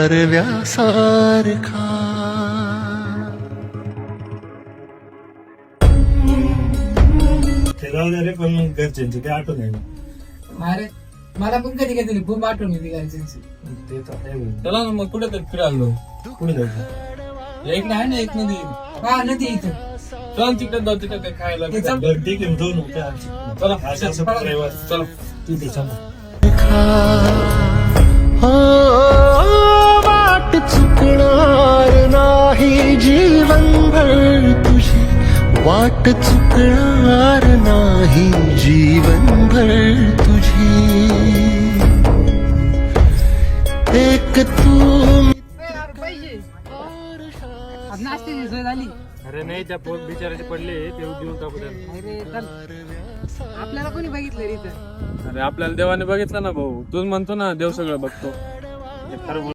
परव्यासारखा ते जाऊ दे रे, पण मग घरच्यांची काय आठवण आहे ना. अरे मला पण कधी कधी खूप आठवण येते घरच्यांची. ते तर आहे बघ. चला ना मग कुठे तरी फिरायलो. कुठे जायचं? इकडे आहे ना एक नदी. हा नदी इथं. चल तिकडे जाऊ, तिकडे काही खायला. ते चल. बरं ठीक आहे, जाऊ ना. चला असं रविवार. चला. ठीक आहे, चला. हो, वाट चुकणार नाही जीवनभर तुझी, वाट चुकणार नाही जीवनभर तुझी. एक तू नाश्त्याची सोय झाली. अरे नाही, त्या पोट बिचाराचे पडले ते देऊन टाकू त्यांना. अरे चल, आपल्याला कोणी बघितलं रे इथं? अरे आपल्याला देवाने बघितलं ना भाऊ. तूच म्हणतो ना देव सगळं बघतो. हे खरं बोल.